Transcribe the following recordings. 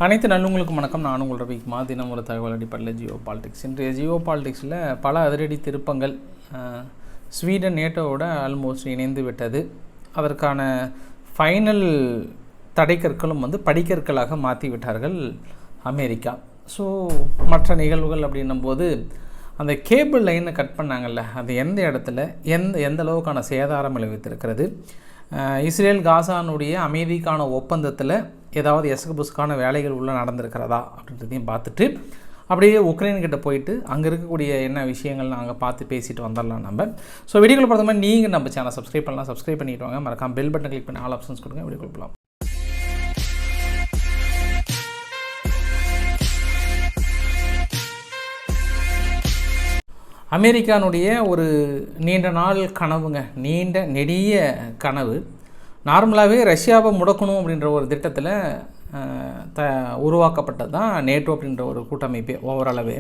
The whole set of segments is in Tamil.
அனைத்து நல்லுங்களுக்கும் வணக்கம். நான் உங்கள் ரவிக்குமா. தினம் ஒரு தகவல் அடிப்படையில் ஜியோ பாலிடிக்ஸ். இன்றைய ஜியோ பாலிடிக்ஸில் பல அதிரடி திருப்பங்கள். ஸ்வீடன் நேட்டோவோட ஆல்மோஸ்ட் இணைந்து விட்டது. அதற்கான ஃபைனல் தடைக்கற்களும் படிக்கற்களாக மாற்றி விட்டார்கள் அமெரிக்கா. ஸோ மற்ற நிகழ்வுகள் அப்படின்னும் போது அந்த கேபிள் லைனை கட் பண்ணாங்கல்ல, அது எந்த இடத்துல எந்த அளவுக்கான சேதாரம் விளைவித்திருக்கிறது, இஸ்ரேல் காசானுடைய அமைதிக்கான ஒப்பந்தத்தில் ஏதாவது எசகுபுஸ்கான வேலைகள் உள்ள நடந்திருக்கிறதா அப்படின்றதையும் பார்த்துட்டு அப்படியே உக்ரைன்கிட்ட போயிட்டு அங்கே இருக்கக்கூடிய என்ன விஷயங்கள் நாங்கள் பார்த்து பேசிட்டு வந்துடலாம் நம்ம. ஸோ வீடியோக்குள்ள பார்த்த மாதிரி நீங்கள் நம்ம சேனல் சப்ஸ்கிரைப் பண்ணலாம், சப்ஸ்கிரைப் பண்ணிட்டு வாங்க. மறக்காம பெல் பட்டன் கிளிக் பண்ணி ஆல் ஆப்ஷன்ஸ் கொடுங்க. வீடியோக்குள்ள போகலாம். அமெரிக்கானுடைய ஒரு நீண்ட நாள் கனவுங்க, நெடிய கனவு. நார்மலாகவே ரஷ்யாவை முடக்கணும் அப்படின்ற ஒரு திட்டத்தில் உருவாக்கப்பட்டது தான் நேட்டோ அப்படின்ற ஒரு கூட்டமைப்பு. ஓவராலாகவே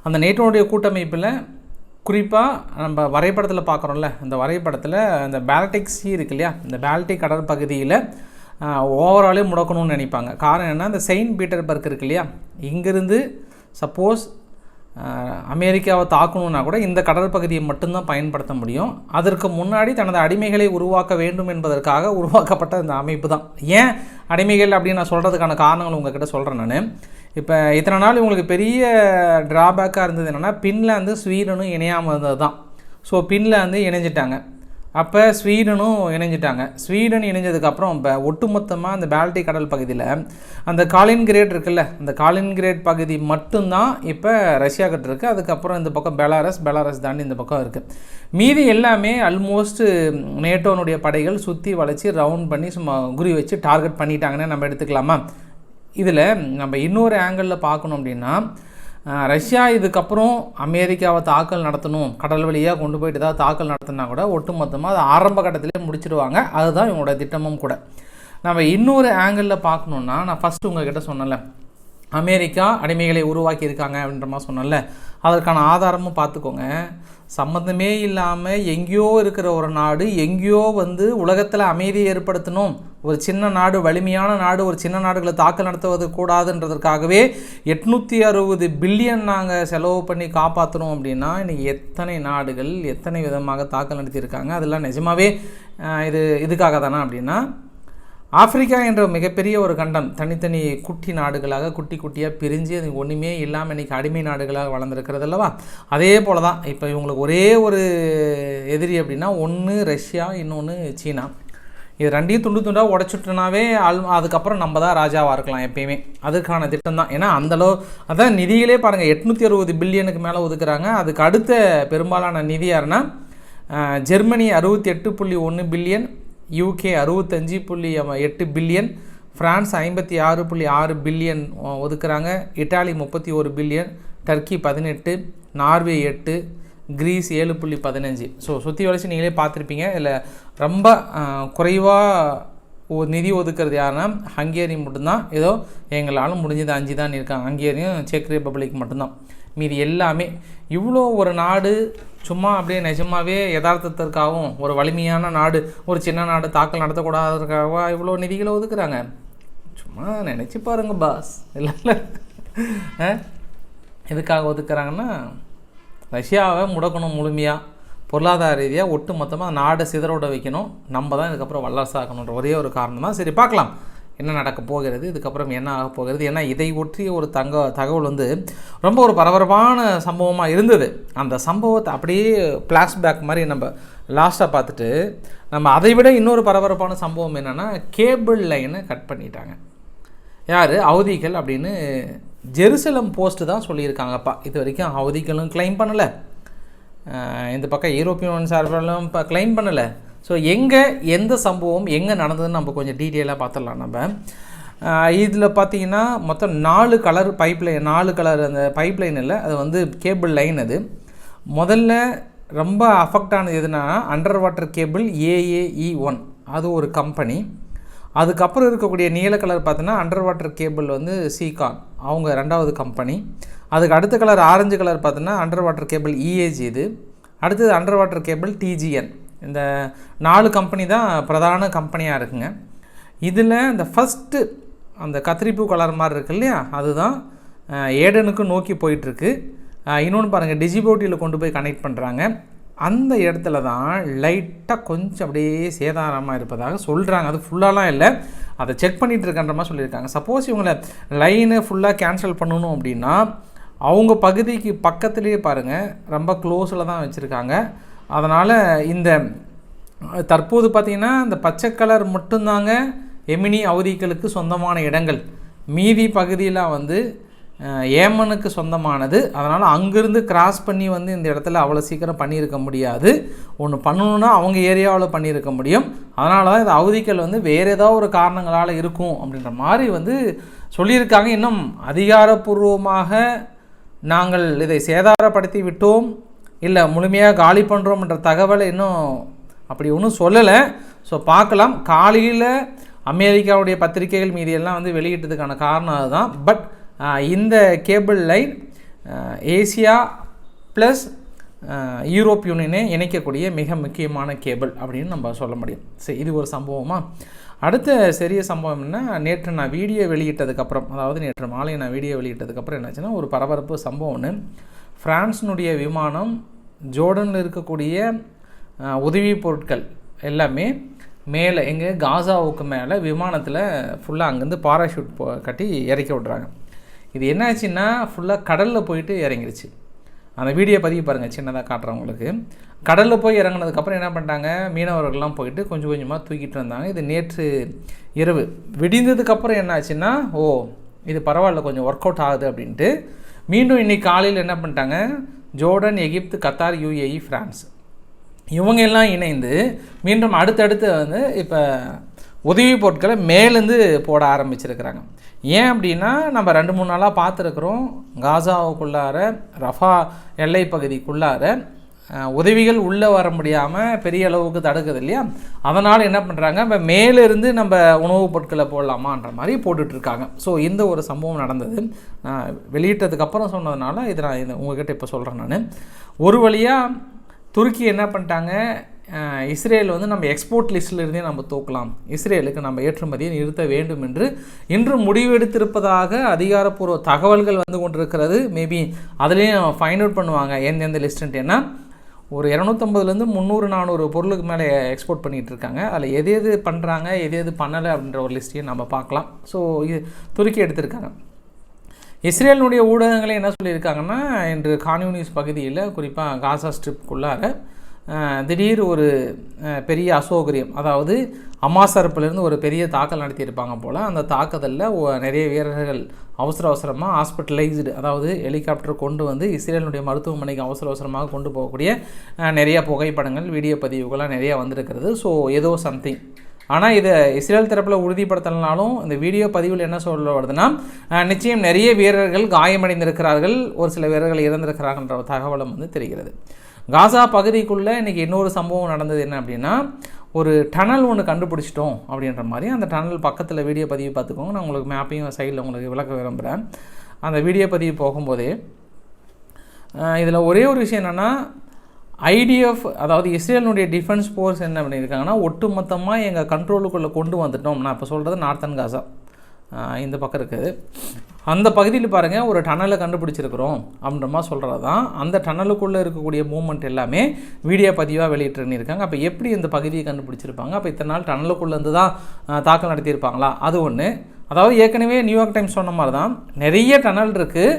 அந்த நேட்டோடைய கூட்டமைப்பில் குறிப்பாக நம்ம வரைபடத்தில் பார்க்குறோம்ல, இந்த வரைபடத்தில் இந்த பால்டிக் சீ இருக்கு இல்லையா, இந்த பால்டிக் கடற்பகுதியில் ஓவராலே முடக்கணும்னு நினைப்பாங்க. காரணம் என்ன, இந்த செயின்ட் பீட்டர்பர்க் இருக்கு இல்லையா, இங்கேருந்து சப்போஸ் அமெரிக்காவை தாக்கணுன்னா கூட இந்த கடற்பகுதியை மட்டும்தான் பயன்படுத்த முடியும். அதற்கு முன்னாடி தனது அடிமைகளை உருவாக்க வேண்டும் என்பதற்காக உருவாக்கப்பட்ட இந்த அமைப்பு தான். ஏன் அடிமைகள் அப்படின்னு நான் சொல்கிறதுக்கான காரணங்கள் உங்ககிட்ட சொல்கிறேன். நான் இப்போ இத்தனை நாள் இவங்களுக்கு பெரிய ட்ராபேக்காக இருந்தது என்னென்னா, பின்லாந்து ஸ்வீடனும் இணையாமல் இருந்தது தான். ஸோ பின்லாந்து இணைஞ்சிட்டாங்க, அப்போ ஸ்வீடனும் இணைஞ்சிட்டாங்க. ஸ்வீடன் இணைஞ்சதுக்கப்புறம் இப்போ ஒட்டுமொத்தமாக அந்த பால்டிக் கடல் பகுதியில் அந்த காலின்கிரேட் இருக்குல்ல, அந்த காலின்கிரேட் பகுதி மட்டும்தான் இப்போ ரஷ்யா கிட்ட இருக்குது. அதுக்கப்புறம் இந்த பக்கம் பெலாரஸ் தாண்டி இந்த பக்கம் இருக்குது. மீதி எல்லாமே ஆல்மோஸ்ட் நேட்டோனுடைய படைகள் சுற்றி வளைச்சி ரவுண்ட் பண்ணி சும்மா குறி வச்சு டார்கெட் பண்ணிட்டாங்கன்னு நம்ம எடுத்துக்கலாமா. இதில் நம்ம இன்னொரு ஆங்கிளில் பார்க்கணும் அப்படின்னா, ரஷ்யா இதுக்கப்புறம் அமெரிக்காவை தாக்கல் நடத்தணும், கடல் வழியாக கொண்டு போயிட்டு தான் தாக்கல் நடத்தினா கூட ஒட்டுமொத்தமாக அது ஆரம்ப கட்டத்திலே முடிச்சிடுவாங்க. அதுதான் இவங்களோட திட்டமும் கூட. நம்ம இன்னொரு ஆங்கிளில் பார்க்கணுன்னா, நான் ஃபஸ்ட்டு உங்கள்கிட்ட சொன்னல, அமெரிக்கா அடிமைகளை உருவாக்கியிருக்காங்க அப்படின்ற மாதிரி சொன்னல, அதற்கான ஆதாரமும் பார்த்துக்கோங்க. சம்மந்தமே இல்லாமல் எங்கேயோ இருக்கிற ஒரு நாடு எங்கேயோ உலகத்தில் அமைதியை ஏற்படுத்தணும், ஒரு சின்ன நாடு, வலிமையான நாடு, ஒரு சின்ன நாடுகளை தாக்கல் நடத்துவது கூடாதுன்றதுக்காகவே 860 பில்லியன் நாங்கள் செலவு பண்ணி காப்பாற்றணும் அப்படின்னா இன்றைக்கி எத்தனை நாடுகள் எத்தனை விதமாக தாக்கல் நடத்தியிருக்காங்க. அதெல்லாம் நிஜமாகவே இதுக்காக தானே அப்படின்னா, ஆப்பிரிக்கா என்ற மிகப்பெரிய ஒரு கண்டம் தனித்தனி குட்டி நாடுகளாக குட்டியாக பிரிஞ்சு அது ஒன்றுமே இல்லாமல் இன்றைக்கி அடிமை நாடுகளாக வளர்ந்துருக்கிறது அல்லவா. அதே போல் தான் இப்போ இவங்களுக்கு ஒரே ஒரு எதிரி அப்படின்னா, ஒன்று ரஷ்யா, இன்னொன்று சீனா. இது ரெண்டையும் துண்டாக உடச்சுட்டோனாவே அதுக்கப்புறம் நம்ம தான் ராஜாவாக இருக்கலாம் எப்பயுமே. அதுக்கான திட்டம் தான். ஏன்னா அந்தளவு அதான் நிதிகளே பாருங்கள், 860 பில்லியனுக்கு மேலே ஒதுக்குறாங்க. அதுக்கு அடுத்த பெரும்பாலான நிதி யாருன்னா Germany 68.1 billion, UK 65.8 billion, France 56.6 billion ஒதுக்குறாங்க, Italy 31 billion, Turkey 18, Norway 8, Greece 7.15. So சுற்றி வளைச்சி நீங்களே பார்த்துருப்பீங்க. இதில் ரொம்ப குறைவாக நிதி ஒதுக்குறது யாருன்னா ஹங்கேரி மட்டும்தான். ஏதோ எங்களால் முடிஞ்சது 5 தான் இருக்காங்க. ஹங்கேரியும் செக் ரிப்பப்ளிக் மட்டும்தான். மீதி எல்லாமே இவ்வளோ ஒரு நாடு சும்மா அப்படியே நிஜமாகவே யதார்த்தத்திற்காகவும் ஒரு வலிமையான நாடு, ஒரு சின்ன நாடு தாக்கல் நடத்தக்கூடாததுக்காக இவ்வளோ நிதிகளை ஒதுக்குறாங்க. சும்மா நினச்சி பாருங்க பாஸ். இல்லை எதுக்காக ஒதுக்குறாங்கன்னா, ரஷ்யாவை முடக்கணும், முழுமையாக பொருளாதார ரீதியாக ஒட்டு மொத்தமாக நாடை சிதறோட வைக்கணும், நம்ம தான் இதுக்கப்புறம் வல்லரசாக்கணுன்ற ஒரே ஒரு காரணம் தான். சரி, பார்க்கலாம் என்ன நடக்க போகிறது, இதுக்கப்புறம் என்ன ஆக போகிறது. ஏன்னா இதை ஒற்றிய ஒரு தகவல் ரொம்ப ஒரு பரபரப்பான சம்பவமாக இருந்தது. அந்த சம்பவத்தை அப்படியே ஃப்ளாஷ்பேக் மாதிரி நம்ம லாஸ்ட்டாக பார்த்துட்டு, நம்ம அதை விட இன்னொரு பரபரப்பான சம்பவம் என்னென்னா, கேபிள் லைனை கட் பண்ணிட்டாங்க. யார்? ஹவுதிகள் அப்படின்னு ஜெருசலம் போஸ்ட்டு தான் சொல்லியிருக்காங்கப்பா. இது வரைக்கும் ஹவுதிகளும் கிளைம் பண்ணலை, இந்த பக்கம் யூரோப்பியன் சார்பெல்லாம் இப்போ கிளைம் பண்ணலை. ஸோ எந்த சம்பவம் எங்கே நடந்ததுன்னு நம்ம கொஞ்சம் டீட்டெயிலாக பார்த்துடலாம். நம்ம இதில் பார்த்திங்கன்னா மொத்தம் 4 கலர் பைப்லைன், 4 கலர் அந்த பைப்லைன் இல்லை, அது கேபிள் லைன். அது முதல்ல ரொம்ப அஃபெக்ட் ஆனது எதுனா அண்டர் வாட்டர் கேபிள் AAE1, அது ஒரு கம்பெனி. அதுக்கப்புறம் இருக்கக்கூடிய நீல கலர் பார்த்தோன்னா அண்டர் வாட்டர் கேபிள் சீகான், அவங்க 2வது கம்பெனி. அதுக்கு அடுத்த கலர் ஆரஞ்சு கலர் பார்த்தோன்னா அண்டர் வாட்டர் கேபிள் EAG. இது அடுத்தது அண்டர் வாட்டர் கேபிள் TGN. இந்த 4 கம்பெனி தான் பிரதான கம்பெனியாக இருக்குங்க. இதில் இந்த ஃபஸ்ட்டு அந்த கத்திரிப்பூ கலர் மாதிரி இருக்கு இல்லையா, அதுதான் ஏடனுக்கு நோக்கி போயிட்டுருக்கு. இன்னொன்று பாருங்கள், டிஜிபோட்டியில் கொண்டு போய் கனெக்ட் பண்ணுறாங்க. அந்த இடத்துல தான் லைட்டாக கொஞ்சம் அப்படியே சேதாரமாக இருப்பதாக சொல்கிறாங்க. அது ஃபுல்லாலாம் இல்லை, அதை செக் பண்ணிகிட்டு இருக்கன்ற மாதிரி சொல்லியிருக்காங்க. சப்போஸ் இவங்களை லைனை ஃபுல்லாக கேன்சல் பண்ணணும் அப்படின்னா அவங்க பகுதிக்கு பக்கத்துலேயே பாருங்கள் ரொம்ப க்ளோஸில் தான் வச்சுருக்காங்க. அதனால் இந்த தற்போது பார்த்திங்கன்னா இந்த பச்சை கலர் மட்டும்தாங்க எமினி ஹவுதிகளுக்கு சொந்தமான இடங்கள். மீதி பகுதியெலாம் வந்து ஏமனுக்கு சொந்தமானது. அதனால் அங்கேருந்து கிராஸ் பண்ணி வந்து இந்த இடத்துல அவ்வளோ சீக்கிரம் பண்ணியிருக்க முடியாது. ஒன்று பண்ணணுன்னா அவங்க ஏரியாவில் பண்ணியிருக்க முடியும். அதனால தான் இது ஹவுதிகள் வந்து வேறு ஏதாவது ஒரு காரணங்களால் இருக்கும் அப்படின்ற மாதிரி வந்து சொல்லியிருக்காங்க. இன்னும் அதிகாரப்பூர்வமாக நாங்கள் இதை சேதாரப்படுத்தி விட்டோம் இல்லை முழுமையாக காலி பண்ணுறோம் என்ற தகவலை இன்னும் அப்படி ஒன்றும் சொல்லலை. ஸோ பார்க்கலாம். காலையில் அமெரிக்காவுடைய பத்திரிகைகள் மீதியெல்லாம் வந்து வெளியிட்டதுக்கான காரணம் அதுதான். பட் இந்த cable line Asia plus Europe யூனியனை இணைக்கக்கூடிய மிக முக்கியமான கேபிள் அப்படின்னு நம்ம சொல்ல முடியும். சரி, இது ஒரு சம்பவமாக. அடுத்த பெரிய சம்பவம் என்ன, நேற்று நான் வீடியோ வெளியிட்டதுக்கப்புறம், அதாவது நேற்று மாலை நான் வீடியோ வெளியிட்டதுக்கப்புறம் என்னாச்சுன்னா ஒரு பரபரப்பு சம்பவம் ஒன்று. ஃப்ரான்ஸினுடைய விமானம் ஜோர்டனில் இருக்கக்கூடிய உதவி பொருட்கள் எல்லாமே மேலே எங்கே காசாவுக்கு மேலே விமானத்தில் ஃபுல்லாக அங்கேருந்து பாராஷூட் கட்டி இறக்கி விட்றாங்க. இது என்னாச்சுன்னா ஃபுல்லாக கடலில் போயிட்டு இறங்கிருச்சு. அந்த வீடியோ பதிவு பாருங்கள், சின்னதாக காட்டுறவங்களுக்கு. கடலில் போய் இறங்கினதுக்கப்புறம் என்ன பண்ணிட்டாங்க, மீனவர்கள்லாம் போயிட்டு கொஞ்சம் கொஞ்சமாக தூக்கிட்டு வந்தாங்க. இது நேற்று இரவு விடிந்ததுக்கப்புறம் என்னாச்சுன்னா, ஓ இது பரவாயில்ல கொஞ்சம் ஒர்க் அவுட் ஆகுது அப்படின்ட்டு மீண்டும் இன்றைக்கி காலையில் என்ன பண்ணிட்டாங்க, ஜோர்டன், எகிப்து, கத்தார், யுஏஇ, ஃப்ரான்ஸ் இவங்க எல்லாம் இணைந்து மீண்டும் அடுத்தடுத்து வந்து இப்போ உதவி பொருட்களை மேலேருந்து போட ஆரம்பிச்சிருக்கிறாங்க. ஏன் அப்படின்னா நம்ம 2-3 நாளாக பார்த்துருக்குறோம், காசாவுக்குள்ளார ரஃபா எல்லை பகுதிக்குள்ளார உதவிகள் உள்ளே வர முடியாமல் பெரிய அளவுக்கு தடுக்குது இல்லையா. அதனால் என்ன பண்ணுறாங்க, இப்போ மேலேருந்து நம்ம உணவுப் பொருட்களை போடலாமான்ற மாதிரி போட்டுட்ருக்காங்க. ஸோ இந்த ஒரு சம்பவம் நடந்தது. நான் வெளியிட்டதுக்கப்புறம் சொன்னதுனால இதை நான் உங்கள்கிட்ட இப்போ சொல்கிறேன். நான் ஒரு வழியாக துருக்கி என்ன பண்ணிட்டாங்க, இஸ்ரேல் வந்து நம்ம எக்ஸ்போர்ட் லிஸ்ட்டில் இருந்தே நம்ம தூக்கலாம், இஸ்ரேலுக்கு நம்ம ஏற்றுமதியை நிறுத்த வேண்டும் என்று இன்று முடிவெடுத்திருப்பதாக அதிகாரப்பூர்வ தகவல்கள் வந்து கொண்டிருக்கிறது. மேபி அதுலேயும் ஃபைண்ட் அவுட் பண்ணுவாங்க எந்தெந்த லிஸ்ட்டுன்ட்டு. ஏன்னா ஒரு 250லேருந்து 300-400 பொருளுக்கு மேலே எக்ஸ்போர்ட் பண்ணிகிட்டு இருக்காங்க. அதில் எது எது பண்ணுறாங்க எது எது பண்ணலை அப்படின்ற ஒரு லிஸ்ட்டையும் நம்ம பார்க்கலாம். ஸோ இது துருக்கி எடுத்திருக்காங்க. இஸ்ரேலினுடைய ஊடகங்களே என்ன சொல்லியிருக்காங்கன்னா, இன்று கான்யூனிஸ் பகுதியில் குறிப்பாக காசா ஸ்ட்ரிப்புக்குள்ளார திடீர் ஒரு பெரிய அசௌகரியம், அதாவது ஹமாஸ் தரப்பிலிருந்து ஒரு பெரிய தாக்கல் நடத்தியிருப்பாங்க போல். அந்த தாக்குதலில் நிறைய வீரர்கள் அவசரமாக ஹாஸ்பிட்டலைஸ்டு, அதாவது ஹெலிகாப்டர் கொண்டு வந்து இஸ்ரேலினுடைய மருத்துவமனைக்கு அவசரமாக கொண்டு போகக்கூடிய நிறைய புகைப்படங்கள், வீடியோ பதிவுகள்லாம் நிறையா வந்திருக்கிறது. ஸோ ஏதோ சம்திங். ஆனால் இதை இஸ்ரேல் தரப்பில் உறுதிப்படுத்தலைனாலும் இந்த வீடியோ பதிவில் என்ன சொல்ல வருதுன்னா, நிச்சயம் நிறைய வீரர்கள் காயமடைந்திருக்கிறார்கள், ஒரு சில வீரர்கள் இறந்திருக்கிறாங்கன்ற தகவலும் வந்து தெரிகிறது. காசா பகுதிக்குள்ளே இன்றைக்கி இன்னொரு சம்பவம் நடந்தது. என்ன அப்படின்னா, ஒரு டனல் ஒன்று கண்டுபிடிச்சிட்டோம் அப்படின்ற மாதிரி. அந்த டனல் பக்கத்தில் வீடியோ பதிவு பார்த்துக்கோங்க, நான் உங்களுக்கு மேப்பையும் சைடில் உங்களுக்கு விளக்க விரும்புகிறேன். அந்த வீடியோ பதிவு போகும்போதே இதில் ஒரே ஒரு விஷயம் என்னென்னா, ஐடிஎஃப் அதாவது இஸ்ரேலினுடைய டிஃபென்ஸ் ஃபோர்ஸ் என்ன பண்ணியிருக்காங்கன்னா, ஒட்டுமொத்தமாக எங்கள் கண்ட்ரோலுக்குள்ளே கொண்டு வந்துட்டோம். நான் இப்போ சொல்கிறது நார்த்தன் காசா இந்த பக்கம் இருக்குது. அந்த பகுதியில் பாருங்கள் ஒரு டனலை கண்டுபிடிச்சிருக்கிறோம் அப்படின்ற மாதிரி சொல்கிறது தான். அந்த டனலுக்குள்ளே இருக்கக்கூடிய மூமெண்ட் எல்லாமே வீடியோ பதிவாக வெளியிட்டிருக்காங்க. அப்போ எப்படி இந்த பகுதியை கண்டுபிடிச்சிருப்பாங்க, அப்போ இத்தனை நாள் டனலுக்குள்ளேருந்து தான் தாக்கல் நடத்தியிருப்பாங்களா? அது ஒன்று. அதாவது ஏற்கனவே நியூயார்க் டைம்ஸ் சொன்ன மாதிரி தான் நிறைய டனல் இருக்குது,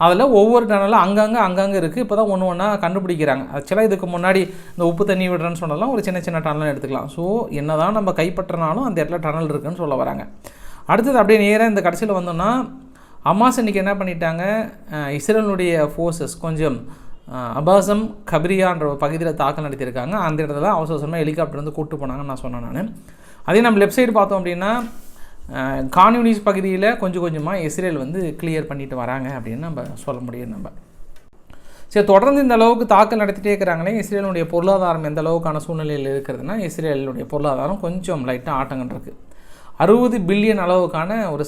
அதில் ஒவ்வொரு டனலும் அங்கங்கே இருக்குது. இப்போ தான் ஒன்று ஒன்றா கண்டுபிடிக்கிறாங்க. ஆக்சுவலாக இதுக்கு முன்னாடி இந்த உப்பு தண்ணி விடுறேன்னு சொன்னாலும் ஒரு சின்ன டனல் எடுத்துக்கலாம். ஸோ என்ன தான் நம்ம கைப்பற்றினாலும் அந்த இடத்துல டனல் இருக்குதுன்னு சொல்ல வராங்க. அடுத்தது அப்படியே நேராக இந்த கடைசியில் வந்தோம்னா, ஹமாஸ் இன்றைக்கி என்ன பண்ணிட்டாங்க, இஸ்ரேலுடைய ஃபோர்ஸஸ் கொஞ்சம் அபாசம் கபிரியான்ற பகுதியில் தாக்கல் நடத்தியிருக்காங்க. அந்த இடத்துல அவசரமாக ஹெலிகாப்டர் வந்து கூப்பிட்டு போனாங்கன்னு நான் சொன்னேன். நான் அதே நம்ம லெஃப்ட் சைடு பார்த்தோம் அப்படின்னா, கான்யூனிஸ் பகுதியில் கொஞ்சமாக இஸ்ரேல் வந்து கிளியர் பண்ணிட்டு வராங்க அப்படின்னு நம்ம சொல்ல முடியும். நம்ம சரி, தொடர்ந்து இந்த அளவுக்கு தாக்கல் நடத்திட்டே இருக்கிறாங்களே, இஸ்ரேலுடைய பொருளாதாரம் எந்த அளவுக்கான சூழ்நிலையில் இருக்கிறதுனா, இஸ்ரேலுடைய பொருளாதாரம் கொஞ்சம் லைட்டாக ஆட்டங்கள் இருக்குது. 60 பில்லியன் அளவுக்கான ஒரு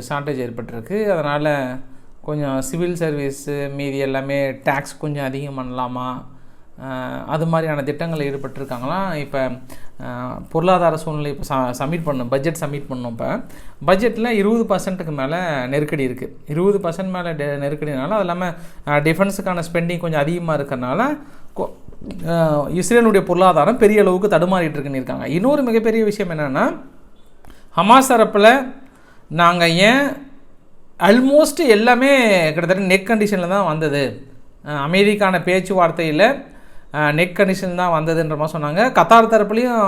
ஷார்ட்டேஜ் ஏற்பட்டிருக்கு. அதனால் கொஞ்சம் சிவில் சர்வீஸு மீதி எல்லாமே டேக்ஸ் கொஞ்சம் அதிகம் பண்ணலாமா, அது மாதிரியான திட்டங்களில் ஈடுபட்டிருக்காங்களாம். இப்போ பொருளாதார சூழ்நிலை இப்போ பட்ஜெட் சப்மிட் பண்ணோம். இப்போ பட்ஜெட்டில் 20% மேலே நெருக்கடி இருக்குது. 20% மேலே நெருக்கடினால, அது இல்லாமல் டிஃபென்ஸுக்கான ஸ்பெண்டிங் கொஞ்சம் அதிகமாக இருக்கிறனால இஸ்ரேலுடைய பொருளாதாரம் பெரிய அளவுக்கு தடுமாறிட்டு இருக்குன்னு இருக்காங்க. இன்னொரு மிகப்பெரிய விஷயம் என்னென்னா, ஹமாஸ் தரப்பில் நாங்கள் ஏன் ஆல்மோஸ்ட் எல்லாமே கிட்டத்தட்ட நெக் கண்டிஷனில் தான் வந்தது, அமைதிக்கான பேச்சுவார்த்தையில் நெக் கண்டிஷன் தான் வந்ததுன்ற மாதிரி சொன்னாங்க. கத்தார் தரப்புலையும்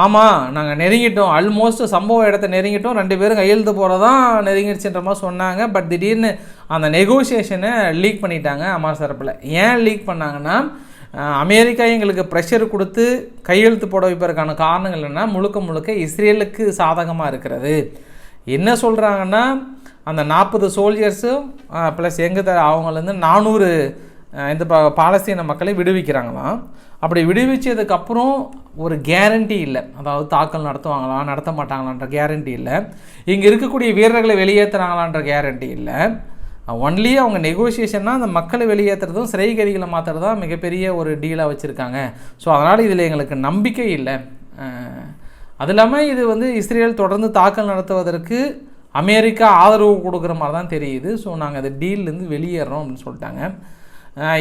ஆமாம் நாங்கள் நெருங்கிட்டோம், ஆல்மோஸ்ட் சம்பவ இடத்த நெருங்கிட்டோம், 2 பேரும் கையெழுத்து போகிறதான் நெருங்கிடுச்சுன்ற மாதிரி சொன்னாங்க. பட் திடீர்னு அந்த நெகோசியேஷனை லீக் பண்ணிட்டாங்க ஹமாஸ் தரப்பில். ஏன் லீக் பண்ணாங்கன்னா, அமெரிக்கா எங்களுக்கு ப்ரெஷர் கொடுத்து கையெழுத்து போட வைப்பதற்கான காரணங்கள் என்னென்னா முழுக்க இஸ்ரேலுக்கு சாதகமாக இருக்கிறது. என்ன சொல்கிறாங்கன்னா, அந்த 40 சோல்ஜர்ஸும் ப்ளஸ் அவங்கலேருந்து 400 இந்த பாலஸ்தீன மக்களை விடுவிக்கிறாங்களாம். அப்படி விடுவிச்சதுக்கப்புறம் ஒரு கேரண்டி இல்லை, அதாவது தாக்கல் நடத்துவாங்களா நடத்த மாட்டாங்களான்ற கேரண்டி இல்லை, இங்கே இருக்கக்கூடிய வீரர்களை வெளியேற்றுறாங்களான்ற கேரண்டி இல்லை. ஒன்லி அவங்க நெகோசியேஷன்னா அந்த மக்களை வெளியேற்றுறதும் சிறை கைதிகளை மாற்றுறதும் மிகப்பெரிய ஒரு டீலாக வச்சுருக்காங்க. ஸோ அதனால் இதில் எங்களுக்கு நம்பிக்கை இல்லை. அது இல்லாமல் இது இஸ்ரேல் தொடர்ந்து தாக்கல் நடத்துவதற்கு அமெரிக்கா ஆதரவு கொடுக்குற மாதிரி தான் தெரியுது. ஸோ நாங்கள் அது டீல்லேருந்து வெளியேறோம் அப்படின்னு சொல்லிட்டாங்க.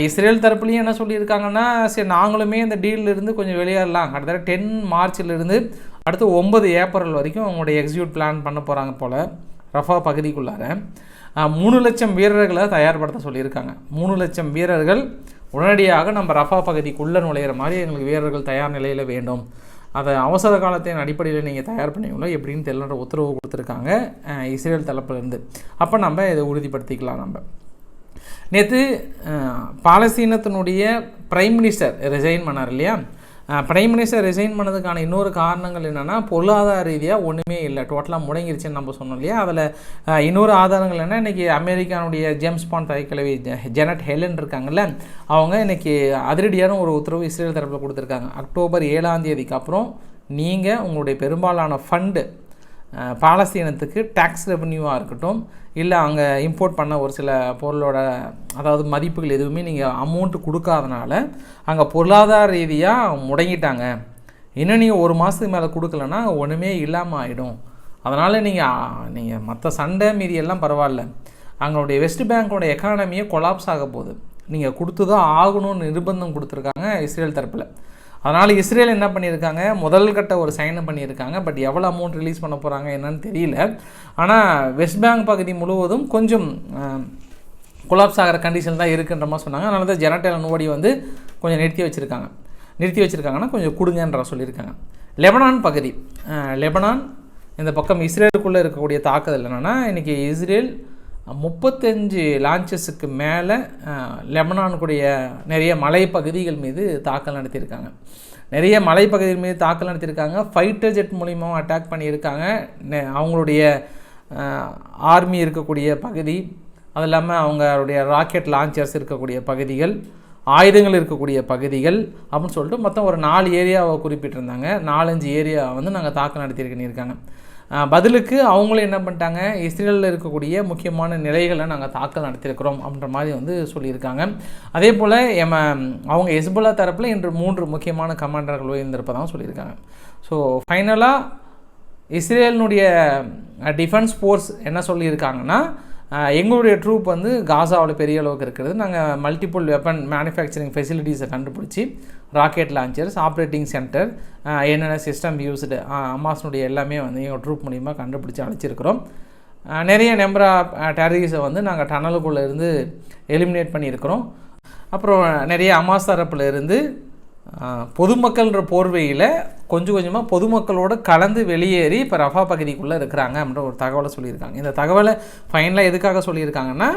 இஸ்ரேல் தரப்புலையும் என்ன சொல்லியிருக்காங்கன்னா, சரி நாங்களுமே இந்த டீலிருந்து கொஞ்சம் வெளியேறலாம், கிட்டத்தட்ட 10 மார்ச்சிலிருந்து அடுத்து 9 ஏப்ரல் வரைக்கும் அவங்களுடைய எக்ஸிக்யூட் பிளான் பண்ண போகிறாங்க போல். ரஃபா பகுதிக்குள்ளார 3 லட்சம் வீரர்களை தயார்படுத்த சொல்லியிருக்காங்க. 3 லட்சம் வீரர்கள் உடனடியாக நம்ம ரஃபா பகுதிக்குள்ளே நுழையிற மாதிரி எங்களுக்கு வீரர்கள் தயார் நிலையில் வேண்டும், அதை அவசர காலத்தின் அடிப்படையில் நீங்கள் தயார் பண்ணிங்களோ எப்படின்னு தெரியலன்ற உத்தரவு கொடுத்துருக்காங்க இஸ்ரேல் தரப்புலேருந்து. அப்போ நம்ம இதை உறுதிப்படுத்திக்கலாம். நம்ம நேற்று பாலஸ்தீனத்தினுடைய பிரைம் மினிஸ்டர் ரிசைன் பண்ணார் இல்லையா. பிரைம் மினிஸ்டர் ரிசைன் பண்ணதுக்கான இன்னொரு காரணங்கள் என்னென்னா, பொருளாதார ரீதியாக ஒன்றுமே இல்லை, டோட்டலாக முடங்கிருச்சுன்னு நம்ம சொன்னோம் இல்லையா. அதில் இன்னொரு ஆதாரங்கள் என்ன, இன்றைக்கி அமெரிக்கானுடைய ஜேம்ஸ் பாண்ட் தலைக்கிழவி ஜெனட் ஹெலன் இருக்காங்கல்ல, அவங்க இன்றைக்கி அதிரடியான ஒரு உத்தரவு இஸ்ரேல் தரப்பில் கொடுத்துருக்காங்க. அக்டோபர் 7ஆம் தேதிக்கு அப்புறம் நீங்கள் உங்களுடைய பெரும்பாலான ஃபண்டு பாலஸ்தீனத்துக்கு டேக்ஸ் ரெவன்யூவாக இருக்கட்டும், இல்லை அங்கே இம்போர்ட் பண்ண ஒரு சில பொருளோட அதாவது மதிப்புகள் எதுவுமே நீங்கள் அமௌண்ட்டு கொடுக்காதனால அங்கே பொருளாதார ரீதியாக முடங்கிட்டாங்க. இன்னும் நீங்கள் 1 மாதத்துக்கு மேலே கொடுக்கலன்னா ஒன்றுமே இல்லாமல் ஆகிடும். அதனால் நீங்கள் மற்ற சண்டை மீதி எல்லாம் பரவாயில்ல, அங்களுடைய வெஸ்ட் பேங்கோட எக்கானமியே கொலாப்ஸ் ஆக போகுது, நீங்கள் கொடுத்து தான் ஆகணும்னு நிர்பந்தம் கொடுத்துருக்காங்க இஸ்ரேல் தரப்பில். அதனால் இஸ்ரேல் என்ன பண்ணியிருக்காங்க, முதல் கட்ட ஒரு சைனை பண்ணியிருக்காங்க. பட் எவ்வளோ அமௌண்ட் ரிலீஸ் பண்ண போகிறாங்க என்னன்னு தெரியல. ஆனால் வெஸ்ட் பேங்க் பகுதி முழுவதும் கொஞ்சம் கொலாப்ஸ் ஆகிற கண்டிஷன் தான் இருக்குன்ற மாதிரி சொன்னாங்க. அதனால தான் ஜெனட் ஹெலன் ஓடி கொஞ்சம் நிறுத்தி வச்சுருக்காங்கன்னா கொஞ்சம் கொடுங்கன்ற சொல்லியிருக்காங்க. லெபனான் பகுதி, லெபனான் இந்த பக்கம் இஸ்ரேலுக்குள்ளே இருக்கக்கூடிய தாக்குதல் என்னென்னா, இன்றைக்கி இஸ்ரேல் 35 லான்ச்சஸுக்கு மேலே லெபனானுக்குடைய நிறைய மலைப்பகுதிகள் மீது தாக்கல் நடத்தியிருக்காங்க. ஃபைட்டர் ஜெட் மூலியமாக அட்டாக் பண்ணியிருக்காங்க. அவங்களுடைய ஆர்மி இருக்கக்கூடிய பகுதி, அது இல்லாமல் அவங்களுடைய ராக்கெட் லான்ச்சர்ஸ் இருக்கக்கூடிய பகுதிகள், ஆயுதங்கள் இருக்கக்கூடிய பகுதிகள் அப்படின்னு சொல்லிட்டு மொத்தம் ஒரு 4 ஏரியாவை குறிப்பிட்டிருந்தாங்க. 4-5 ஏரியா நாங்கள் தாக்கல் நடத்தியிருக்காங்க. பதிலுக்கு அவங்களும் என்ன பண்ணிட்டாங்க, இஸ்ரேலில் இருக்கக்கூடிய முக்கியமான நிலைகளை நாங்கள் தாக்கல் நடத்தியிருக்கிறோம் அப்படின்ற மாதிரி சொல்லியிருக்காங்க. அதே போல் அவங்க ஹெஸ்புல்லா தரப்பில் இன்று 3 முக்கியமான கமாண்டர்கள் உயர்ந்திருப்பதாக சொல்லியிருக்காங்க. ஸோ ஃபைனலாக இஸ்ரேலினுடைய டிஃபென்ஸ் ஃபோர்ஸ் என்ன சொல்லியிருக்காங்கன்னா, எங்களுடைய ட்ரூப் காசாவில் பெரிய அளவுக்கு இருக்கிறது, நாங்கள் மல்டிபிள் வெப்பன் மேனுஃபேக்சரிங் ஃபெசிலிட்டிஸை கண்டுபிடிச்சி ராக்கெட் லான்ச்சர்ஸ், ஆப்ரேட்டிங் சென்டர், என்னென்ன சிஸ்டம் யூஸ்டு ஹமாஸ்னுடைய எல்லாமே எங்கள் ட்ரூப் மூலிமா கண்டுபிடிச்சி அழைச்சிருக்கிறோம். நிறைய நம்பர் ஆஃப் டெரரிஸை நாங்கள் டனலுக்குள்ளே இருந்து எலிமினேட் பண்ணியிருக்கிறோம். அப்புறம் நிறைய ஹமாஸ் தரப்பில் இருந்து பொதுமக்கள்ன்ற போர்வையில் கொஞ்சம் கொஞ்சமாக பொதுமக்களோடு கலந்து வெளியேறி இப்போ ரஃபா பகுதிக்குள்ளே இருக்கிறாங்க அப்படின்ற ஒரு தகவலை சொல்லியிருக்காங்க. இந்த தகவலை ஃபைனலாக எதுக்காக சொல்லியிருக்காங்கன்னா,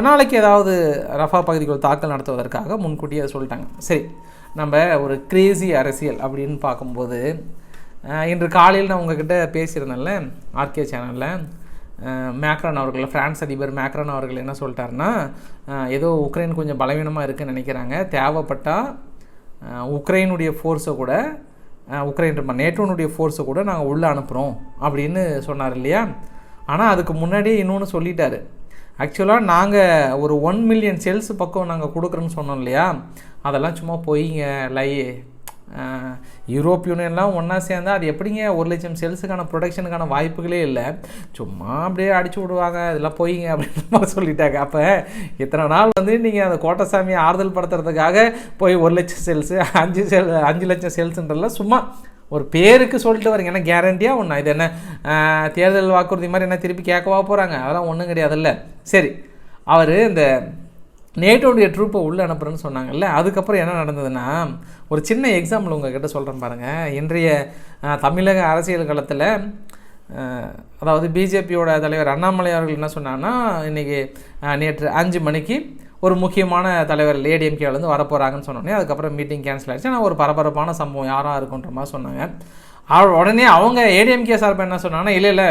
நாளைக்கு ஏதாவது ரஃபா பகுதிக்குள்ள தாக்கல் நடத்துவதற்காக முன்கூட்டியே அதை சொல்லிட்டாங்க. சரி, நம்ம ஒரு கிரேசி அரசியல் அப்படின்னு பார்க்கும்போது, இன்று காலையில் நான் உங்ககிட்ட பேசியிருந்தேன்ல ஆர்கே சேனலில், மேக்ரான் அவர்கள், ஃப்ரான்ஸ் அதிபர் மேக்ரான் அவர்கள் என்ன சொல்லிட்டாருன்னா, ஏதோ உக்ரைன் கொஞ்சம் பலவீனமாக இருக்குதுன்னு நினைக்கிறாங்க, தேவைப்பட்டால் உக்ரைனுடைய ஃபோர்ஸை கூட நேட்டோனுடைய ஃபோர்ஸை கூட நாங்கள் உள்ளே அனுப்புகிறோம் அப்படின்னு சொன்னார் இல்லையா. ஆனால் அதுக்கு முன்னாடியே இன்னொன்று சொல்லிட்டார், ஆக்சுவலாக நாங்கள் ஒரு 1 மில்லியன் செல்ஸ் பக்கம் நாங்கள் கொடுக்குறோன்னு சொன்னோம் இல்லையா, அதெல்லாம் சும்மா போயிங்க. யூரோப் யூனியன்லாம் ஒன்றா சேர்ந்தால் அது எப்படிங்க 1 லட்சம் செல்ஸுக்கான ப்ரொடக்ஷனுக்கான வாய்ப்புகளே இல்லை, சும்மா அப்படியே அடிச்சு விடுவாங்க, இதெல்லாம் போயிங்க அப்படின்ற மாதிரி சொல்லிட்டாங்க. அப்போ இத்தனை நாள் நீங்கள் அந்த கோட்டசாமியை ஆறுதல் படுத்துறதுக்காக போய் 1 லட்சம் செல்ஸு 5 லட்சம் செல்ஸுன்றலாம் சும்மா ஒரு பேருக்கு சொல்லிட்டு வரீங்க. ஏன்னா கேரண்டியாக ஒன்றா இது என்ன தேர்தல் வாக்குறுதி மாதிரி என்ன திருப்பி கேட்கவா போகிறாங்க? அதெல்லாம் ஒன்றும் கிடையாதுல்ல. சரி, அவர் இந்த நேட்டோடைய ட்ரூப்பை உள்ளே அனுப்புகிறேன்னு சொன்னாங்கல்ல, அதுக்கப்புறம் என்ன நடந்ததுன்னா ஒரு சின்ன எக்ஸாம்பிள் உங்கள்கிட்ட சொல்கிறேன் பாருங்கள். இன்றைய தமிழக அரசியல் களத்தில் அதாவது பிஜேபியோட தலைவர் அண்ணாமலை அவர்கள் என்ன சொன்னாங்கன்னா, இன்றைக்கி நேற்று 5 மணிக்கு ஒரு முக்கியமான தலைவர் ஏடிஎம்கேலேருந்து வரப்போகிறாங்கன்னு சொன்னோன்னே அதுக்கப்புறம் மீட்டிங் கேன்சல் ஆகிடுச்சு. ஆனால் ஒரு பரபரப்பான சம்பவம் யாராக இருக்குன்ற மாதிரி சொன்னாங்க. உடனே அவங்க ஏடிஎம்கே சார்பு என்ன சொன்னாங்கன்னா, இல்லை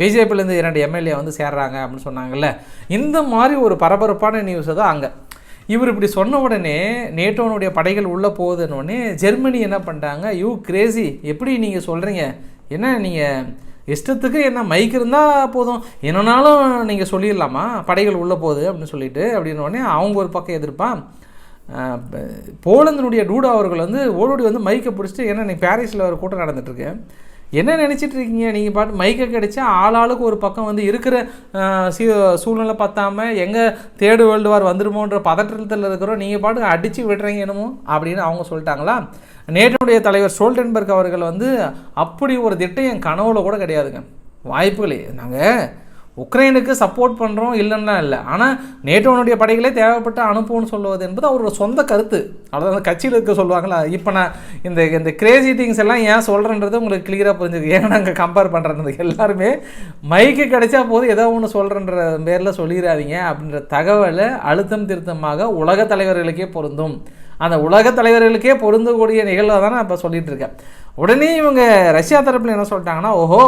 பிஜேபியிலேருந்து 2 எம்எல்ஏ சேர்றாங்க அப்படின்னு சொன்னாங்கல்ல. இந்த மாதிரி ஒரு பரபரப்பான நியூஸை தான் அங்கே இவர் இப்படி சொன்ன உடனே நேட்டோனுடைய படைகள் உள்ளே போகுதுன்னொடனே ஜெர்மனி என்ன பண்ணிட்டாங்க, யூ கிரேசி, எப்படி நீங்கள் சொல்கிறீங்க, என்ன நீங்கள் இஷ்டத்துக்கு என்ன மைக் இருந்தால் போதும் என்னன்னாலும் நீங்கள் சொல்லிடலாமா படைகள் உள்ளே போகுது அப்படின்னு சொல்லிட்டு அப்படின்னோடனே அவங்க ஒரு பக்கம் எதிர்ப்பான். போலந்தினுடைய டூடா அவர்கள் ஓடோடி மைக்கை பிடிச்சிட்டு, ஏன்னா நீ பாரிஸில் ஒரு கூட்டம் நடந்துட்டுருக்கு, என்ன நினச்சிட்டு இருக்கீங்க நீங்கள் பாட்டு மைக்கை கிடைச்சா ஆளாளுக்கு ஒரு பக்கம் இருக்கிற சூழ்நிலை பார்த்தாம எங்கே தேர்டு வேர்ல்டு வார் வந்துடுமோன்ற பதற்றத்தில் இருக்கிறோம், நீங்கள் பாட்டு அடித்து விடுறீங்க என்னமோ அப்படின்னு அவங்க சொல்லிட்டாங்களா. நேட்டோடைய தலைவர் ஸ்டோல்டன்பர்க் அவர்கள் அப்படி ஒரு திட்டம் என் கனவுல கூட கிடையாதுங்க, வாய்ப்புகளே. நாங்கள் உக்ரைனுக்கு சப்போர்ட் பண்ணுறோம் இல்லைன்னா இல்லை, ஆனால் நேட்டோனுடைய படைகளே தேவைப்பட்டு அனுப்புவோன்னு சொல்லுவது என்பது அவரோட சொந்த கருத்து. அவ்வளோதான் கட்சியில் இருக்க சொல்லுவாங்களா. இப்போ நான் இந்த கிரேசி திங்ஸ் எல்லாம் ஏன் சொல்கிறேன்றது உங்களுக்கு கிளியராக புரிஞ்சுது. ஏன் நாங்கள் கம்பேர் பண்ணுறது எல்லாருமே மைக்கு கிடைச்சா போது ஏதோ ஒன்று சொல்கிறன்ற பேரில் சொல்லிடாதீங்க அப்படின்ற தகவலை அழுத்தம் திருத்தமாக உலக தலைவர்களுக்கே பொருந்தும். அந்த உலக தலைவர்களுக்கே பொருந்தக்கூடிய நிகழ்வை தான் நான் இப்போ சொல்லிகிட்டு இருக்கேன். உடனே இவங்க ரஷ்யா தரப்பில் என்ன சொல்லிட்டாங்கன்னா, ஓஹோ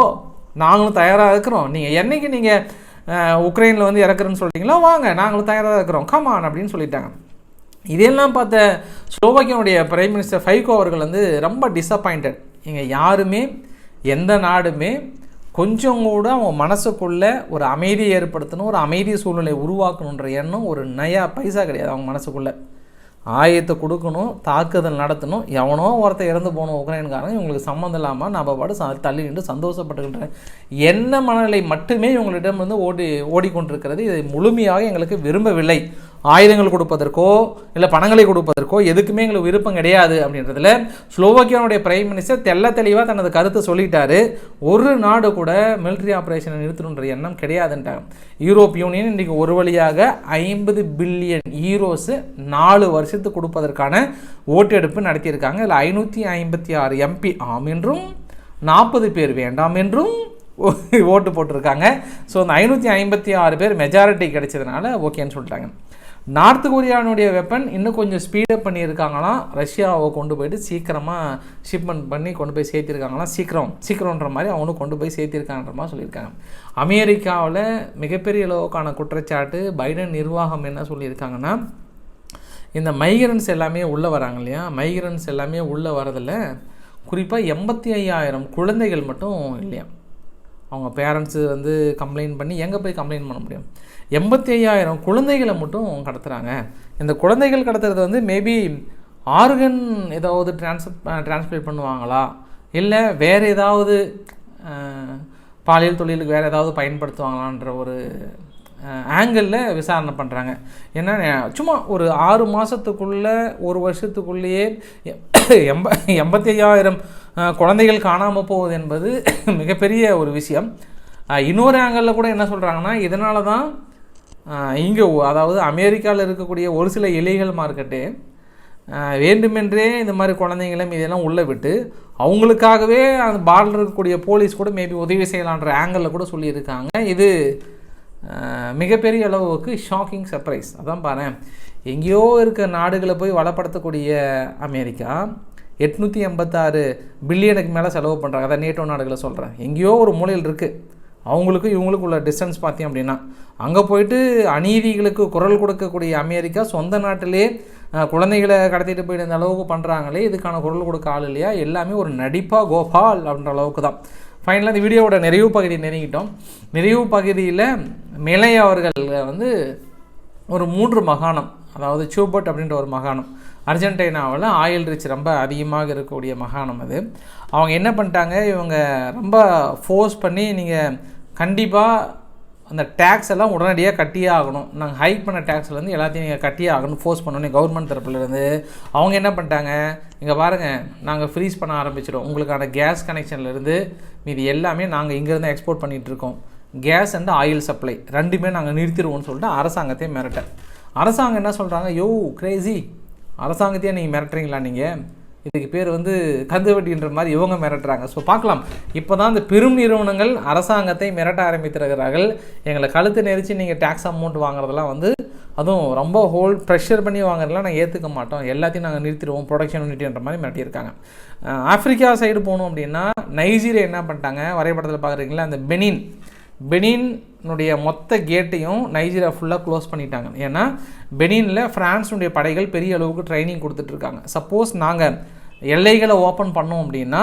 நாங்களும் தயாராக இருக்கிறோம், நீங்கள் என்றைக்கு நீங்கள் உக்ரைனில் இறக்குறேன்னு சொல்லிட்டீங்களோ வாங்க நாங்களும் தயாராக இருக்கிறோம் கமான் அப்படின்னு சொல்லிட்டாங்க. இதெல்லாம் பார்த்த ஸ்லோவாக்கியாவுடைய பிரைம் மினிஸ்டர் ஃபைகோ அவர்கள் ரொம்ப டிஸப்பாயிண்டட். இங்கே யாருமே எந்த நாடுமே கொஞ்சம் கூட அவங்க மனசுக்குள்ளே ஒரு அமைதியை ஏற்படுத்தணும், ஒரு அமைதி சூழ்நிலை உருவாக்கணுன்ற எண்ணம் ஒரு நயா பைசா கிடையாது. அவங்க மனசுக்குள்ளே ஆயத்தை கொடுக்கணும், தாக்குதல் நடத்தணும், எவனோ ஒருத்தர் இறந்து போகணும் உக்ரைன்காரங்க, இவங்களுக்கு சம்மந்தம் இல்லாமல் நம்ம பாடு தள்ளி நின்று சந்தோஷப்பட்டுக்கின்ற என்ன மனநிலை மட்டுமே இவங்களிடம் ஓடிக்கொண்டிருக்கிறது. இதை முழுமையாக எங்களுக்கு விரும்பவில்லை. ஆயுதங்கள் கொடுப்பதற்கோ இல்லை பணங்களை கொடுப்பதற்கோ எதுக்குமே எங்களுக்கு விருப்பம் கிடையாது அப்படின்றதுல ஸ்லோவாக்கியாவுடைய பிரைம் மினிஸ்டர் தெல்ல தெளிவாக தனது கருத்தை சொல்லிட்டாரு. ஒரு நாடு கூட மிலிட்ரி ஆப்ரேஷனை நிறுத்தணுன்ற எண்ணம் கிடையாதுன்ட்டாங்க. யூரோப் யூனியன் இன்றைக்கி ஒரு வழியாக 50 பில்லியன் யூரோஸு 4 வருஷத்துக்கு கொடுப்பதற்கான ஓட்டெடுப்பு நடத்தியிருக்காங்க. இதில் 556 எம்பி ஆம் என்றும் 40 பேர் வேண்டாம் என்றும் ஓட்டு போட்டிருக்காங்க. ஸோ அந்த 556 பேர் மெஜாரிட்டி கிடைச்சதுனால ஓகேன்னு சொல்லிட்டாங்க. நார்த் கொரியானுடைய வெப்பன் இன்னும் கொஞ்சம் ஸ்பீடப் பண்ணியிருக்காங்களாம். ரஷ்யாவை கொண்டு போயிட்டு சீக்கிரமாக ஷிப்மெண்ட் பண்ணி கொண்டு போய் சேர்த்திருக்காங்களாம். சீக்கிரம்ன்ற மாதிரி அவனும் கொண்டு போய் சேர்த்திருக்காங்கன்ற மாதிரி சொல்லியிருக்காங்க. அமெரிக்காவில் மிகப்பெரிய அளவுக்கான குற்றச்சாட்டு பைடன் நிர்வாகம் என்ன சொல்லியிருக்காங்கன்னா, இந்த மைக்ரன்ஸ் எல்லாமே உள்ளே வராங்க இல்லையா, மைக்ரன்ஸ் எல்லாமே உள்ளே வரதில்ல, குறிப்பாக 85,000 குழந்தைகள் மட்டும் இல்லையா. அவங்க பேரண்ட்ஸு கம்ப்ளைண்ட் பண்ணி எங்கே போய் கம்ப்ளைண்ட் பண்ண முடியும், 85,000 குழந்தைகளை மட்டும் கடத்துகிறாங்க. இந்த குழந்தைகள் கடத்துறது மேபி ஆர்கன் ஏதாவது டிரான்ஸ்பிளேட் பண்ணுவாங்களா, இல்லை வேறு ஏதாவது பாலியல் தொழிலுக்கு வேறு ஏதாவது பயன்படுத்துவாங்களான்ற ஒரு ஆங்கிளில் விசாரணை பண்ணுறாங்க. ஏன்னா சும்மா ஒரு 6 மாதத்துக்குள்ளே 1 வருஷத்துக்குள்ளேயே 85,000 குழந்தைகள் காணாமல் போகுது என்பது மிகப்பெரிய ஒரு விஷயம். இன்னொரு ஆங்கிளில் கூட என்ன சொல்கிறாங்கன்னா, இதனால தான் இங்கே அதாவது அமெரிக்காவில் இருக்கக்கூடிய ஒரு சில இலைகள் மார்க்கெட்டு வேண்டுமென்றே இந்த மாதிரி குழந்தைங்களும் இதெல்லாம் உள்ளே விட்டு அவங்களுக்காகவே அந்த பார்டர் இருக்கக்கூடிய போலீஸ் கூட மேபி உதவி செய்யலான்ற ஆங்கிளில் கூட சொல்லியிருக்காங்க. இது மிகப்பெரிய அளவுக்கு ஷாக்கிங் சர்ப்ரைஸ். அதான் பாரு, எங்கேயோ இருக்க நாடுகளை போய் வளப்படுத்தக்கூடிய அமெரிக்கா 886 பில்லியனுக்கு மேலே செலவு பண்ணுறாங்க. அதான் நேட்டோ நாடுகளை சொல்கிறேன். எங்கேயோ ஒரு மூலையில் இருக்குது. அவங்களுக்கு இவங்களுக்கு உள்ள டிஸ்டன்ஸ் பார்த்தீங்க அப்படின்னா, அங்கே போயிட்டு அநீதிகளுக்கு குரல் கொடுக்கக்கூடிய அமெரிக்கா சொந்த நாட்டிலே குழந்தைகளை கடத்திட்டு போயிட்டு இந்த அளவுக்கு பண்ணுறாங்களே, இதுக்கான குரல் கொடுக்க ஆள் இல்லையா, எல்லாமே ஒரு நடிப்பாக கோபால் அப்படின்ற அளவுக்கு தான். ஃபைனலாக இந்த வீடியோவோட நிறைவு பகுதி நெருங்கிட்டோம். நிறைவு பகுதியில் மிலை அவர்கள் வந்து ஒரு 3 மாகாணம், அதாவது சூபட் அப்படின்ற ஒரு மாகாணம், அர்ஜென்டினாவில் ஆயில் ரிச் ரொம்ப அதிகமாக இருக்கக்கூடிய மாகாணம் அது. அவங்க என்ன பண்ணிட்டாங்க, இவங்க ரொம்ப ஃபோர்ஸ் பண்ணி நீங்கள் கண்டிப்பாக அந்த டேக்ஸ் எல்லாம் உடனடியாக கட்டியே ஆகணும், நாங்கள் ஹைக் பண்ண டேக்ஸ்லேருந்து எல்லாத்தையும் நீங்கள் கட்டியே ஆகணும் ஃபோர்ஸ் பண்ணணும் கவர்மெண்ட் தரப்புலேருந்து. அவங்க என்ன பண்ணிட்டாங்க, இங்கே பாருங்கள் நாங்கள் ஃப்ரீஸ் பண்ண ஆரம்பிச்சிடும், உங்களுக்கான கேஸ் கனெக்ஷன்லேருந்து மீது எல்லாமே நாங்கள் இங்கேருந்து எக்ஸ்போர்ட் பண்ணிகிட்ருக்கோம், கேஸ் அண்ட் ஆயில் சப்ளை ரெண்டுமே நாங்கள் நிறுத்திடுவோம்னு சொல்லிட்டு அரசாங்கத்தையே மிரட்ட. அரசாங்கம் என்ன சொல்கிறாங்க, யோ கிரேசி, அரசாங்கத்தையே நீங்கள் மிரட்டுறீங்களா, நீங்கள் இதுக்கு பேர் வந்து கந்துவட்டின்ற மாதிரி இவங்க மிரட்டுறாங்க. ஸோ பார்க்கலாம், இப்போ தான் இந்த பெரும் நிறுவனங்கள் அரசாங்கத்தை மிரட்ட ஆரம்பித்திருக்கிறார்கள். எங்களை கழுத்து நெரிச்சு நீங்கள் டேக்ஸ் அமௌண்ட் வாங்குறதெல்லாம் வந்து, அதுவும் ரொம்ப ப்ரெஷர் பண்ணி வாங்குறதுலாம் நாங்கள் ஏற்றுக்க மாட்டோம், எல்லாத்தையும் நாங்கள் நிறுத்திடுவோம் ப்ரொடக்ஷன் யூனிட்ன்ற மாதிரி மிரட்டியிருக்காங்க. ஆஃப்ரிக்கா சைடு போகணும் அப்படின்னா நைஜீரியா என்ன பண்ணிட்டாங்க, வரைபடத்தில் பார்க்குறீங்களா, அந்த பெனினுடைய மொத்த கேட்டையும் நைஜீரியா ஃபுல்லாக க்ளோஸ் பண்ணிட்டாங்க. ஏன்னா பெனினில் ஃப்ரான்ஸுடைய படைகள் பெரிய அளவுக்கு ட்ரைனிங் கொடுத்துட்ருக்காங்க. சப்போஸ் நாங்கள் எல்லைகளை ஓப்பன் பண்ணோம் அப்படின்னா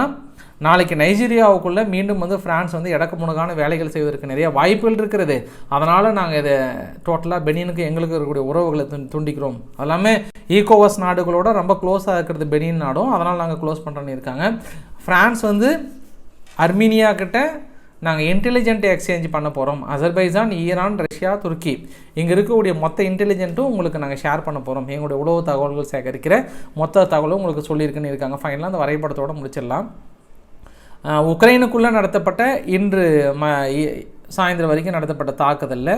நாளைக்கு நைஜீரியாவுக்குள்ளே மீண்டும் வந்து ஃப்ரான்ஸ் வந்து இடக்குமுடகான வேலைகள் செய்வதற்கு நிறைய வாய்ப்புகள் இருக்கிறது. அதனால் நாங்கள் இதை டோட்டலாக பெனினுக்கு எங்களுக்கு இருக்கக்கூடிய உறவுகளை துண்டிக்கிறோம். அதெல்லாமே ஈகோவாஸ் நாடுகளோட ரொம்ப க்ளோஸாக இருக்கிறது பெனின் நாடும், அதனால் நாங்கள் க்ளோஸ் பண்ணுறோன்னு இருக்காங்க. ஃப்ரான்ஸ் வந்து அர்மீனியா கிட்ட நாங்கள் இன்டெலிஜென்ட் எக்ஸ்சேஞ்ச் பண்ண போகிறோம், அசர்பைஜான், ஈரான், ரஷ்யா, துருக்கி இங்கே இருக்கக்கூடிய மொத்த இன்டெலிஜென்ட்டும் உங்களுக்கு நாங்கள் ஷேர் பண்ண போகிறோம், எங்களுடைய உளவு தகவல்கள் சேகரிக்கிற மொத்த தகவலும் உங்களுக்கு சொல்லியிருக்குன்னு இருக்காங்க. ஃபைனலாக அந்த வரைபடத்தோடு முடிச்சிடலாம். உக்ரைனுக்குள்ளே நடத்தப்பட்ட இன்று சாயந்தரம் வரைக்கும் நடத்தப்பட்ட தாக்குதலில்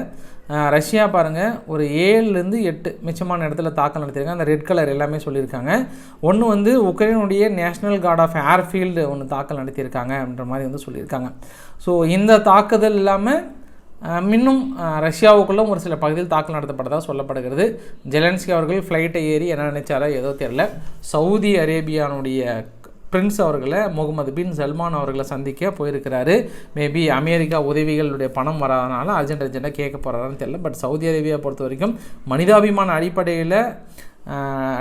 ரஷ்யா பாருங்கள் ஒரு 7லேருந்து 8 மிச்சமான இடத்துல தாக்கல் நடத்தியிருக்காங்க. அந்த ரெட் கலர் எல்லாமே சொல்லியிருக்காங்க. ஒன்று வந்து உக்ரைனுடைய நேஷ்னல் கார்ட் ஆஃப் ஏர்ஃபீல்டு ஒன்று தாக்கல் நடத்தியிருக்காங்க அப்படின்ற மாதிரி வந்து சொல்லியிருக்காங்க. ஸோ இந்த தாக்குதல் இல்லாமல் இன்னும் ரஷ்யாவுக்குள்ளே ஒரு சில பகுதியில் தாக்கல் நடத்தப்பட்டதாக சொல்லப்படுகிறது. ஜெலன்ஸ்கி அவர்கள் ஃப்ளைட்டை ஏறி என்ன நினைச்சாரோ ஏதோ தெரியல, சவுதி அரேபியானுடைய பிரின்ஸ் அவர்களை முகமது பின் சல்மான் அவர்களை சந்திக்க போயிருக்கிறாரு. மேபி அமெரிக்கா உதவிகளுடைய பணம் வராதனால அர்ஜென்ட்டாக கேட்க போகிறாருன்னு தெரியல. பட் சவுதி அரேபியா பொறுத்த வரைக்கும் மனிதாபிமான அடிப்படையில்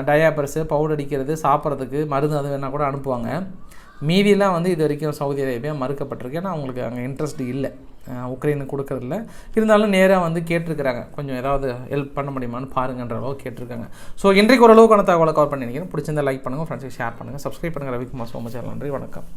டயாபர்ஸு, பவுடர் அடிக்கிறது, சாப்பிட்றதுக்கு மருந்து அது வேணால் கூட அனுப்புவாங்க. மீதியெல்லாம் வந்து இது வரைக்கும் சவுதி அரேபியா மறுக்கப்பட்டிருக்கு. ஏன்னா அவங்களுக்கு அங்கே இன்ட்ரெஸ்ட் இல்லை உக்ரைனுக்கு கொடுக்கறதில்ல. இருந்தாலும் நேராக வந்து கேட்டிருக்கிறாங்க, கொஞ்சம் ஏதாவது ஹெல்ப் பண்ண முடியுமான்னு பாருங்கன்ற அளவு கேட்டிருக்காங்க. ஸோ இன்றைக்கு ஓரளவுக்கான தகவலை கவர் பண்ணியிருக்கேன். பிடிச்சிருந்தா லைக் பண்ணுங்கள், ஃப்ரெண்ட்ஸுக்கு ஷேர் பண்ணுங்கள், சப்ஸ்கிரைப் பண்ணுங்கள். ரவிக்குமார் சோமச்சார், நன்றி, வணக்கம்.